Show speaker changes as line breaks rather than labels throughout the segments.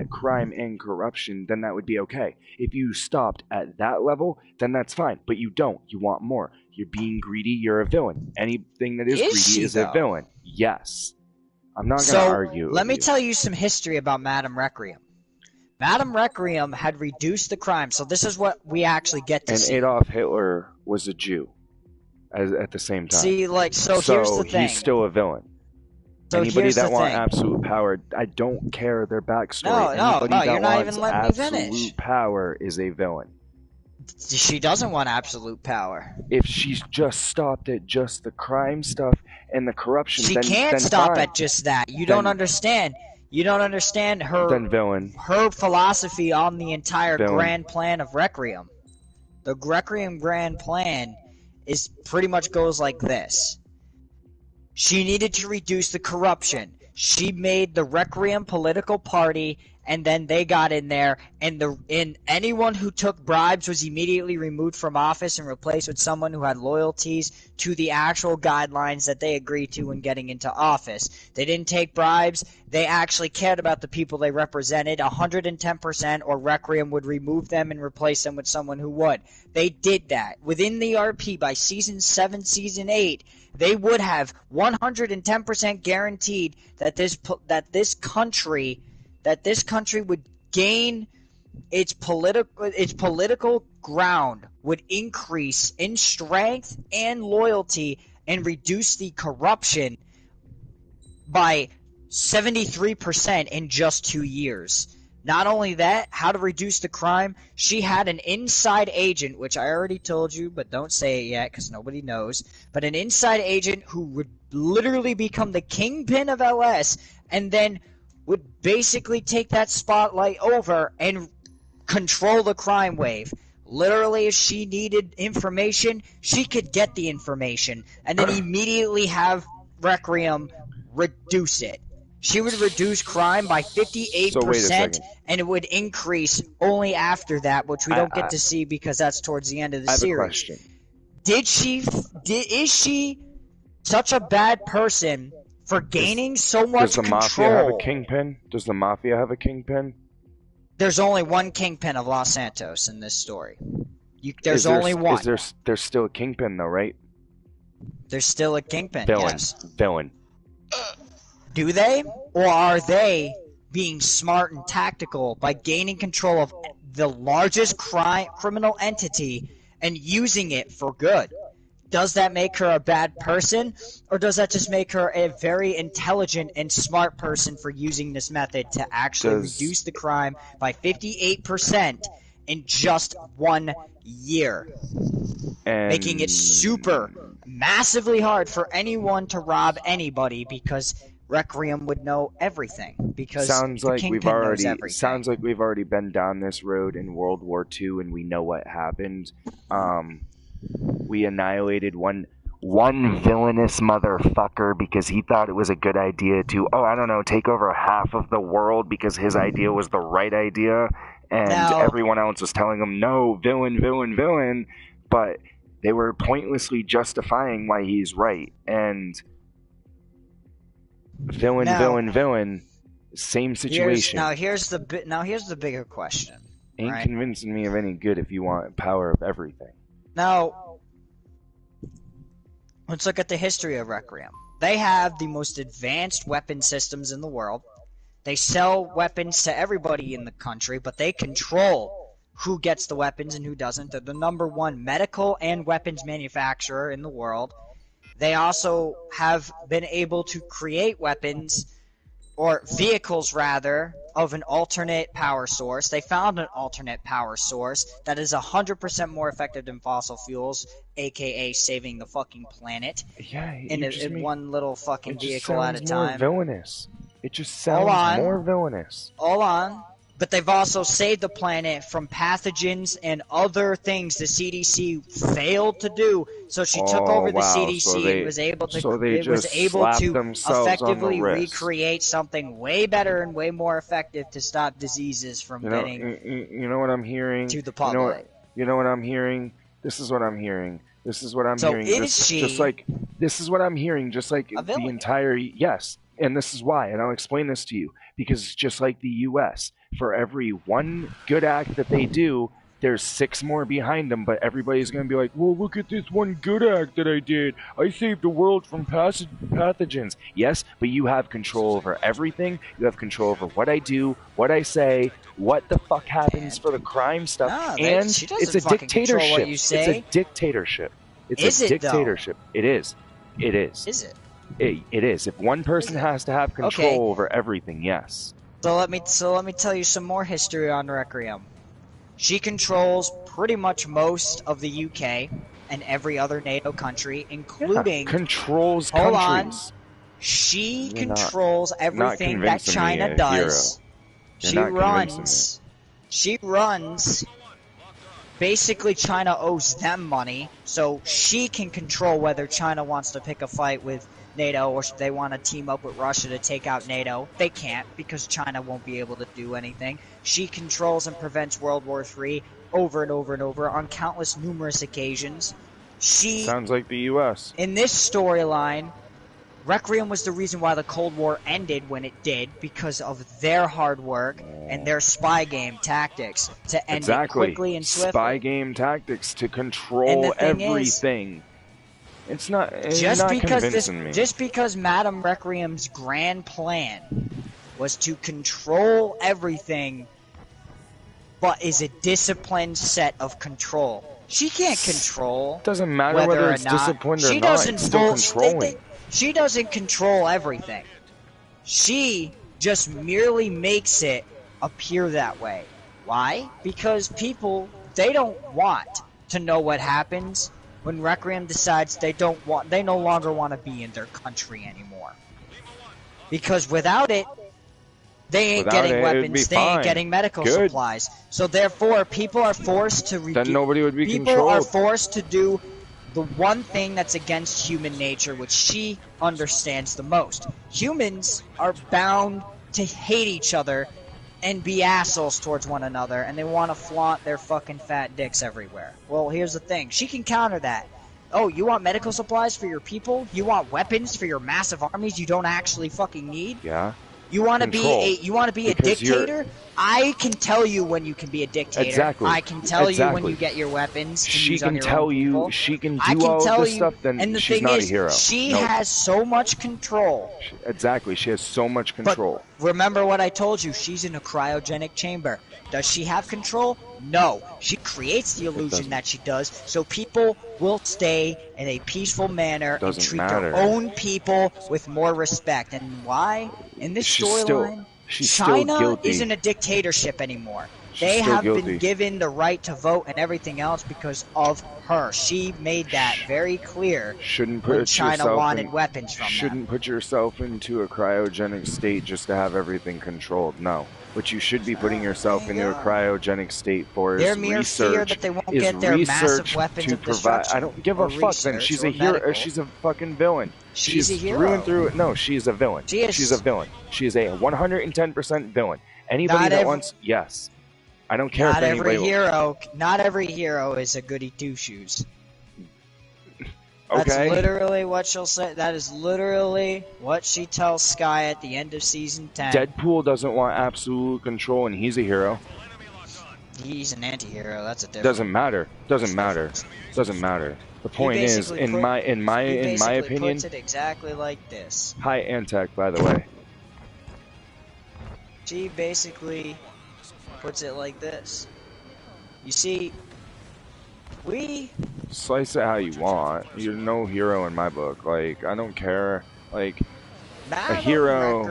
at crime and corruption, then that would be okay. If you stopped at that level, then that's fine. But you don't. You want more. You're being greedy. You're a villain. Anything that is greedy is a villain. Yes. I'm not going to argue.
Let me tell you some history about Madame Requiem. Madame Requiem had reduced the crime, so this is what we actually get to see.
And Adolf Hitler was a Jew at the same time.
See, like, so here's the thing.
He's still a villain.
So
anybody that wants absolute power, I don't care their backstory.
No, you're not even letting me finish.
Absolute power is a villain.
She doesn't want absolute power.
If she's just stopped at just the crime stuff and the corruption,
she
then
can't stop at just that. You don't understand. You don't understand her philosophy on the entire grand plan of Requiem. The Requiem grand plan is pretty much goes like this. She needed to reduce the corruption. She made the Requiem political party, and then they got in there, and anyone who took bribes was immediately removed from office and replaced with someone who had loyalties to the actual guidelines that they agreed to when getting into office. They didn't take bribes. They actually cared about the people they represented 110%, or Requiem would remove them and replace them with someone who would. They did that. Within the RP, by Season 7, Season 8, they would have 110% guaranteed that this country would gain its political ground, would increase in strength and loyalty, and reduce the corruption by 73% in just 2 years. Not only that, how to reduce the crime, she had an inside agent, which I already told you, but don't say it yet because nobody knows, but an inside agent who would literally become the kingpin of LS, and then would basically take that spotlight over and control the crime wave. Literally, if she needed information, she could get the information, and then immediately have Requiem reduce it. She would reduce crime by 58%, and it would increase only after that, which we don't get to see because that's towards the end of the series.
I have a
question. Is she such a bad person for gaining so much control?
Does the Mafia have a kingpin? Does the Mafia have a kingpin?
There's only one kingpin of Los Santos in this story. There's only one.
There's still a kingpin, though, right?
There's still a kingpin, yes.
Villain.
Do they? Or are they being smart and tactical by gaining control of the largest criminal entity and using it for good? Does that make her a bad person, or does that just make her a very intelligent and smart person for using this method to actually reduce the crime by 58% in just 1 year? Making it super, massively hard for anyone to rob anybody because Requiem would know everything. Because
sounds like we've
knows
already been down this road in World War II, and we know what happened. We annihilated one villainous motherfucker because he thought it was a good idea to, take over half of the world because his idea was the right idea, and everyone else was telling him, no, villain, villain, villain, but they were pointlessly justifying why he's right, and villain, same situation.
Here's the bigger question.
Ain't convincing me of any good if you want power of everything.
Now, let's look at the history of Requiem. They have the most advanced weapon systems in the world. They sell weapons to everybody in the country, but they control who gets the weapons and who doesn't. They're the #1 medical and weapons manufacturer in the world. They also have been able to create weapons, or vehicles rather, of an alternate power source. They found an alternate power source that is 100% more effective than fossil fuels, aka saving the fucking planet.
Yeah,
in one little fucking vehicle at a time.
Villainous. It just sounds more villainous.
Hold on. But they've also saved the planet from pathogens and other things the CDC failed to do. So she took over the CDC and was able to effectively recreate something way better and way more effective to stop diseases from getting
you know what I'm hearing?
To the public.
You know what I'm hearing? This is what I'm hearing. This is what I'm hearing. This is what I'm hearing, just like the entire... Yes, and this is why, and I'll explain this to you. Because it's just like the U.S. For every one good act that they do, there's 6 more behind them, but everybody's going to be like, well, look at this one good act that I did. I saved the world from pathogens. Yes, but you have control over everything. You have control over what I do, what I say, what the fuck happens for the crime stuff.
No,
and
it's a dictatorship. What you say.
It's a dictatorship. It's a dictatorship. It is. It is.
Is it?
It is. If one person has to have control over everything, yes.
So let me tell you some more history on Requiem. She controls pretty much most of the UK and every other NATO country, including
controls
hold
countries.
On, she controls everything that China does. She runs. Basically, China owes them money, so she can control whether China wants to pick a fight with NATO or if they want to team up with Russia to take out NATO. They can't because China won't be able to do anything. She controls and prevents World War III over and over and over on numerous occasions.
Sounds like the U.S.
In this storyline, Requiem was the reason why the Cold War ended when it did, because of their hard work and their spy game tactics to end it quickly and swiftly.
Spy game tactics to control everything. It's not convincing me.
Just because Madame Requiem's grand plan was to control everything, but is a disciplined set of control. She can't control.
Doesn't matter whether it's disciplined or not. It's still controlling.
She doesn't control everything. She just merely makes it appear that way. Why? Because people, they don't want to know what happens when Requiem decides they no longer want to be in their country anymore. Because without it, they ain't getting weapons, they ain't getting medical supplies. So therefore, people are forced to
then nobody would be
people are forced to do the one thing that's against human nature, which she understands the most. Humans are bound to hate each other and be assholes towards one another, and they want to flaunt their fucking fat dicks everywhere. Well, here's the thing. She can counter that. Oh, you want medical supplies for your people? You want weapons for your massive armies you don't actually fucking need?
Yeah.
You want to be a dictator? I can tell you when you can be a dictator.
Exactly.
I can tell you when you get your weapons.
She can tell you. She can do all of this stuff. Then she's not a hero.
She has so much control.
Exactly. She has so much control.
But remember what I told you. She's in a cryogenic chamber. Does she have control? No. She creates the illusion that she does, so people will stay in a peaceful manner and treat their own people with more respect. And why? In this storyline, China isn't a dictatorship anymore. They have been given the right to vote and everything else because of her. She made that very clear. When China wanted weapons from them.
Shouldn't put yourself into a cryogenic state just to have everything controlled. No. What you should be putting yourself into a cryogenic state for is research.
Fear that they won't get their massive weapons of destruction.
I don't give a fuck. Then she's a hero. She's a fucking villain.
She's a hero.
Through and through. No, she's a villain. She's a villain. She's a 110% villain. Anybody that wants, yes. I don't care if anybody.
Not every hero is a goody two shoes.
Okay.
That's literally what she'll say. That is literally what she tells Sky at the end of season 10.
Deadpool doesn't want absolute control, and he's a hero.
He's an anti-hero. That's a difference.
Doesn't matter. Doesn't matter. Doesn't matter. The point is, in my opinion,
puts it exactly like this.
Hi, Antec, by the way.
She basically puts it like this. You see, we
slice it how you want. You're no hero in my book. Like, I don't care. Like, a hero.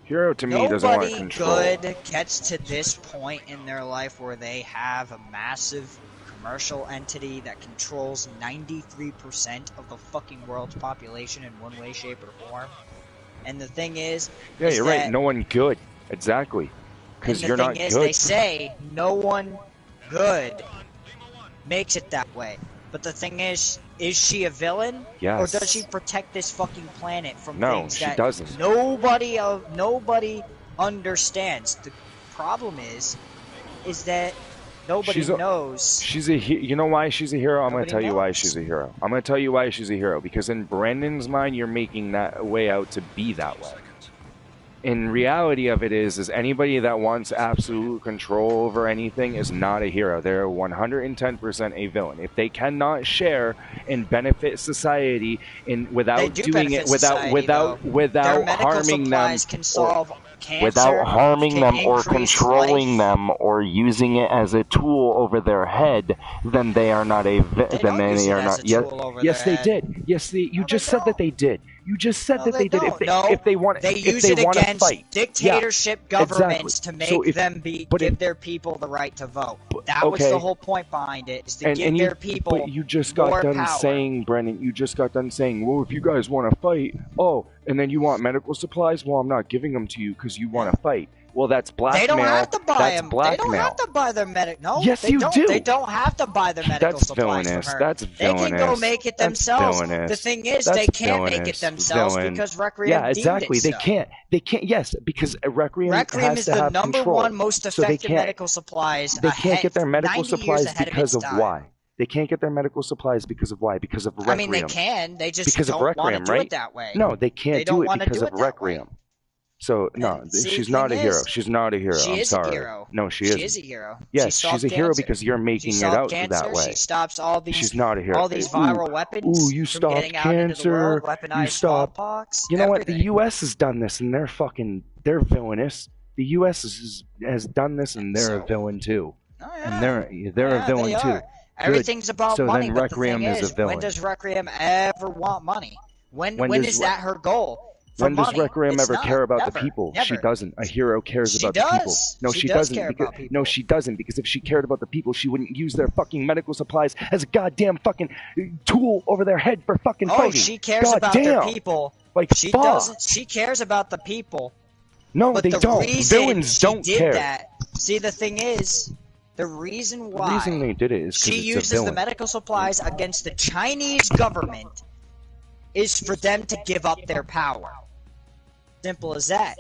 Hero to me doesn't want control.
Nobody good gets to this point in their life where they have a massive commercial entity that controls 93% of the fucking world's population in one way, shape, or form. And the thing is,
yeah, you're right. No one good. Exactly. Because you're not good.
They say no one good makes it that way. But the thing is she a villain?
Yes.
Or does she protect this fucking planet from things that
doesn't.
Nobody understands? The problem is that nobody knows.
You know why she's a hero? I'm going to tell you why she's a hero. I'm going to tell you why she's a hero. Because in Brandon's mind, you're making that way out to be that way. in reality of it is anybody that wants absolute control over anything is not a hero. They're 110% a villain. If they cannot share and benefit society without doing it, without harming them, without harming them or controlling them or using it as a tool over their head, then they are not a then they are not. Yes, they did. Yes, you just said that they did. You just said that they did. If they want,
they use it against dictatorship governments to make them give their people the right to vote. That was the whole point behind it, is to give their people more power. But you just got done saying, Brennan, you just got done saying, well, if you guys want to fight, and then you want medical supplies, well, I'm not giving them to you because you want to fight. Well, that's blackmail. They don't have to buy them. They don't have to buy their No, yes, you do. They don't have to buy their medical supplies from her.
That's villainous.
They can go make it themselves. The thing is, they can't make it themselves because Requiem
exactly.
They
can't. They can't. Yes, because Requiem
is the number one most effective medical supplies.
They can't get their medical supplies because of why? They can't get their medical supplies because of why? Because of Requiem.
I mean, they can. They just don't want to do it that way.
No, they can't do it because of Requiem. So, no, she's not a hero. She's not a hero. I'm sorry.
A hero.
No, she isn't.
She is a hero.
Yes, she's a hero because you're making it out that way.
She stops all these.
She's not a hero.
All these viral weapons.
Ooh, you stopped cancer. You stopped. You know what? The U.S. has done this, and they're villainous. The U.S. has done this, and they're a villain too.
Oh,
yeah. And they're a villain too.
Everything's about money. So then Requiem is a villain. When does Requiem ever want money? When is that her goal?
When does Requiem ever care about the people? Never. She doesn't. A hero cares about the people. No, she doesn't. No, she doesn't. Because if she cared about the people, she wouldn't use their fucking medical supplies as a goddamn fucking tool over their head for fucking fighting.
Oh, she cares about their people.
Like,
she doesn't. She cares about the people.
No, they don't. Villains don't care.
See, the thing is, the reason why
the reason they did it is
she uses the medical supplies against the Chinese government is for them to give up their power. Simple as that.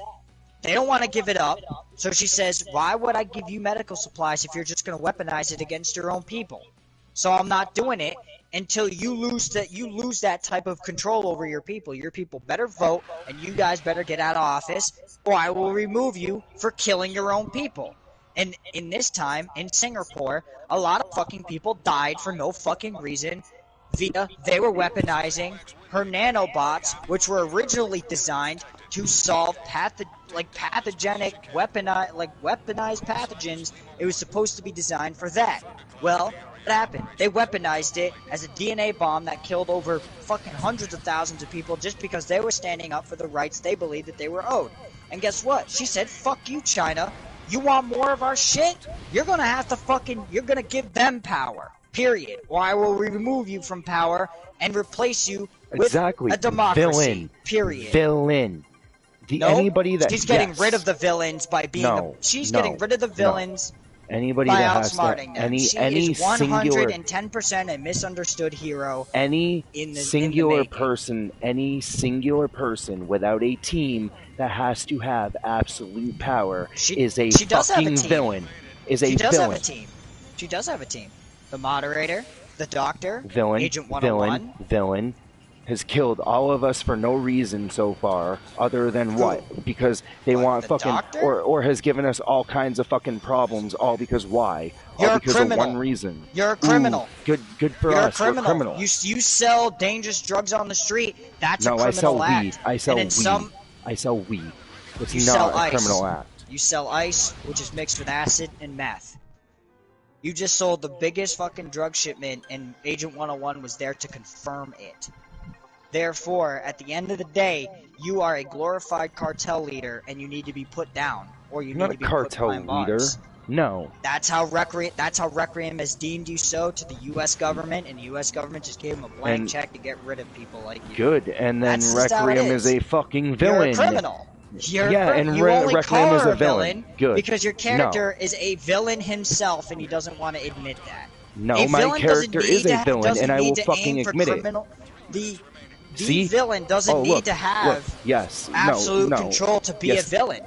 They don't want to give it up, so she says, why would I give you medical supplies if you're just going to weaponize it against your own people? So I'm not doing it until you lose that type of control over your people. Your people better vote, and you guys better get out of office, or I will remove you for killing your own people. And in this time, in Singapore, a lot of fucking people died for no fucking reason. They were weaponizing her nanobots, which were originally designed to solve pathogenic weaponized pathogens. It was supposed to be designed for that. Well, what happened? They weaponized it as a DNA bomb that killed over fucking hundreds of thousands of people just because they were standing up for the rights they believed that they were owed. And guess what? She said, fuck you, China. You want more of our shit? You're gonna give them power. Period. Or I will remove you from power and replace you with a democracy.
Villain.
Period.
Villain. Anybody that
she's getting rid of the villains by being getting rid of the villains
anybody
by
that has
outsmarting them. She is 110% a misunderstood hero.
Any singular person without a team that has to have absolute power is a fucking villain. She does have a team.
She does have a team. The moderator, the doctor,
villain,
Agent 101.
Villain has killed all of us for no reason so far, other than what? Because they want fucking, or has given us all kinds of fucking problems, all because why?
You're
all because
a criminal.
Of one reason.
You're a criminal.
Ooh, good for
You're
us.
You're a criminal.
You
sell dangerous drugs on the street. That's a criminal act.
I sell weed. I sell weed. It's not a criminal act.
You sell ice, which is mixed with acid and meth. You just sold the biggest fucking drug shipment, and Agent 101 was there to confirm it. Therefore, at the end of the day, you are a glorified cartel leader, and you need to be put down, or you need to be put behind bars.
No.
That's how Requiem has deemed you so to the U.S. government, and the U.S. government just gave him a blank check to get rid of people like you.
Good, and then Requiem is a fucking villain.
You're a criminal. You
only
call her
is a villain. Good.
Because your character is a villain himself, and he doesn't want to admit that.
No, my character is a villain, and I will fucking admit it.
The villain doesn't need to have absolute control to be a villain.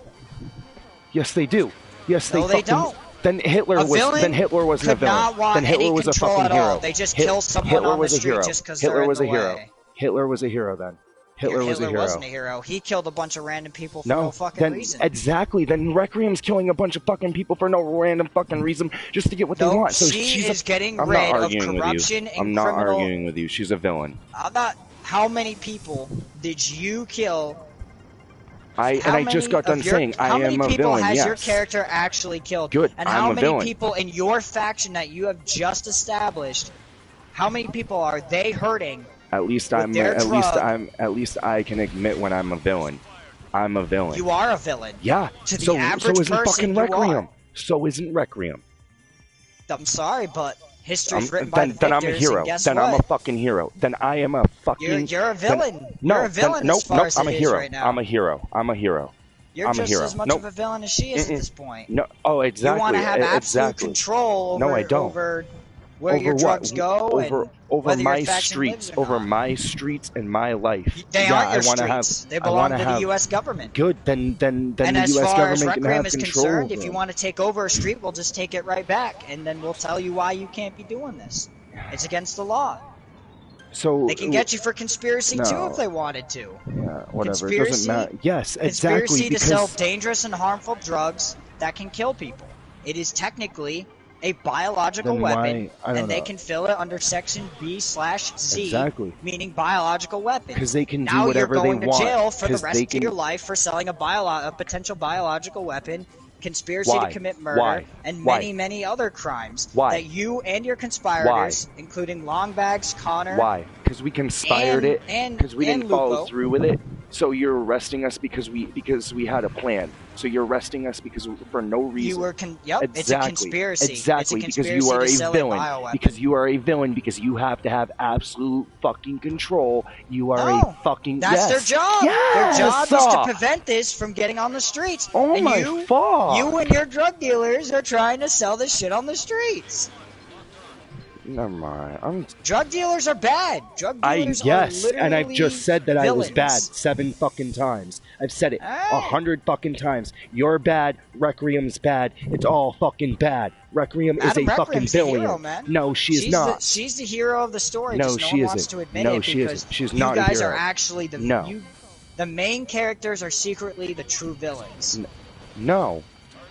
Yes, they do. Yes,
no, they don't.
Then Hitler wasn't a villain. Then Hitler was a fucking hero.
They just kill someone on the street just because they're in the way.
Hitler was a hero then. Hitler was a hero.
Wasn't a hero. He killed a bunch of random people for no fucking reason.
Exactly. Then Requiem's killing a bunch of fucking people for no random fucking reason just to get what they want. So
she's getting rid of corruption and criminal...
I'm not arguing with you. She's a villain.
How many people did you kill?
I just got done saying I am a villain.
How many people has your character actually killed?
Good.
And how many people in your faction that you have just established? How many people are they hurting? At least I
can admit when I'm a villain. I'm a villain.
You are a villain.
Yeah.
To the average
isn't
person,
fucking Requiem. So isn't Requiem.
I'm sorry, but history's written by the victors.
Then I'm a hero. Then I'm a fucking hero. Then I am a fucking.
You're a villain. You're a villain as far as
I'm a hero.
Right now.
I'm a hero. I'm a hero.
You're just as much of a villain as she is at this point.
No. Oh, exactly.
You want to have absolute control over where your drugs go
over my streets, my streets and my life.
They aren't your streets. They belong to the U.S. government.
Good. Then the U.S. government can have control. And as far as Requiem is concerned,
if you want to take over a street, we'll just take it right back, and then we'll tell you why you can't be doing this. It's against the law.
So
they can get you for conspiracy too if they wanted to.
Yeah, whatever. It doesn't matter. Yes, exactly.
Conspiracy to sell dangerous and harmful drugs that can kill people. It is technically a biological weapon, and they can fill it under Section B/Z, meaning biological weapon.
Because they can do whatever they want.
Now you're going to jail for the rest of your life for selling a potential biological weapon, conspiracy to commit murder, and many other crimes that you and your conspirators, including Longbags, Connor...
Why? Because we conspired it, because we didn't follow through with it. So you're arresting us because we had a plan. So you're arresting us for no reason.
You were it's a conspiracy.
Exactly, because you are a villain. Because you are a villain. Because you have to have absolute fucking control. You are a fucking
that's their job.
Yes.
Their job is to prevent this from getting on the streets.
Oh
and
my fuck!
You and your drug dealers are trying to sell this shit on the streets.
Never mind.
Drug dealers are bad. Drug dealers are literally
and I've just said that
villains.
I was bad 7 fucking times. I've said it 100 fucking times. You're bad. Requiem's bad. It's all fucking bad. Requiem is a fucking villain.
Hero, man.
No, she's not.
She's the hero of the story.
No,
she isn't. Wants to admit it
she isn't. She's not a hero.
You guys are actually the main characters are secretly the true villains.
No.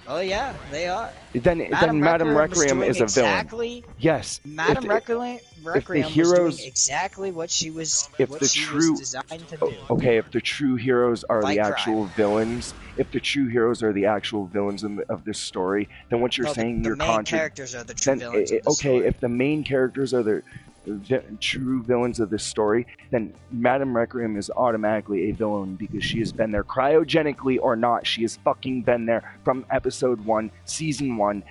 Oh yeah, they are.
Then Madame Requiem is a villain. Yes.
Madame Requiem was doing exactly what she was designed to do.
Okay, if the true heroes are the actual villains, of this story, then what you're saying
the main characters are the true villains of the story.
Okay, if the main characters are the true villains of this story, then Madame Requiem is automatically a villain because she has been there cryogenically or not. She has fucking been there from episode 1, season 1.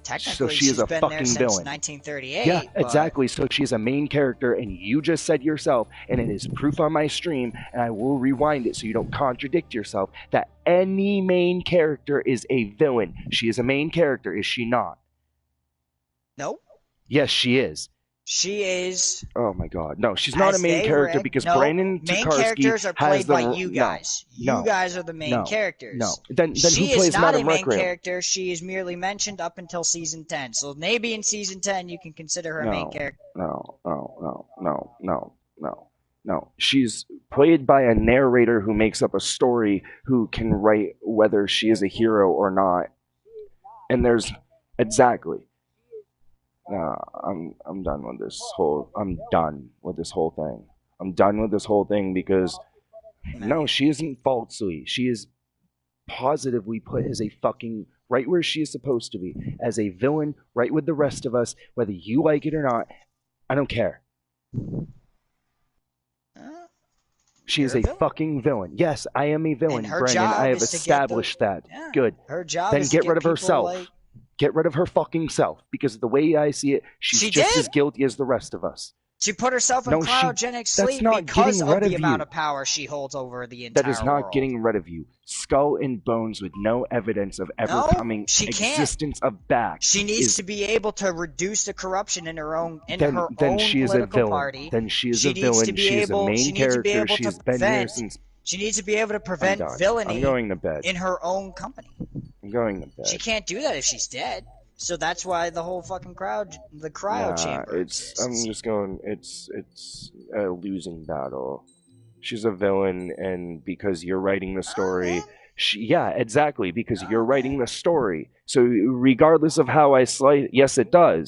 Technically,
so she is a fucking
there since
villain.
1938.
Yeah, exactly. So she's a main character, and you just said yourself, and it is proof on my stream, and I will rewind it so you don't contradict yourself, that any main character is a villain. She is a main character, is she not?
Nope.
Yes, she is.
She is.
Oh my God! No, she's not a main character because Brandon Tokarski
main characters are played by you guys.
No,
you guys are the main characters.
No, then who plays Madame Requiem? She is not a main
character. She is merely mentioned up until season 10. So maybe in season 10 you can consider her a main character.
No. She's played by a narrator who makes up a story, who can write whether she is a hero or not. And there's exactly. I'm done with this whole. I'm done with this whole thing. I'm done with this whole thing because no, she isn't falsely. She is positively put as a fucking right where she is supposed to be, as a villain, right with the rest of us. Whether you like it or not, I don't care. She is a fucking villain. Yes, I am a villain, Brendan. I have established that. Yeah. Good.
Her job
then
is
get
to
rid of herself. Get rid of her fucking self. Because the way I see it, she's just as guilty as the rest of us.
She put herself in cryogenic sleep because of the amount of power she holds over the entire world.
That is not getting rid of you. Skull and bones with no evidence of ever coming existence of back.
She needs to be able to reduce the corruption in her own political party.
Then she is a villain. She is a main character. She's been here since.
She needs to be able to prevent villainy
in
her own company.
I'm going to bed.
She can't do that if she's dead. So that's why the whole fucking cryo chamber.
I'm just going. It's a losing battle. She's a villain, and because you're writing the story, yeah, exactly, because you're writing the story. So regardless of how I slice, yes, it does.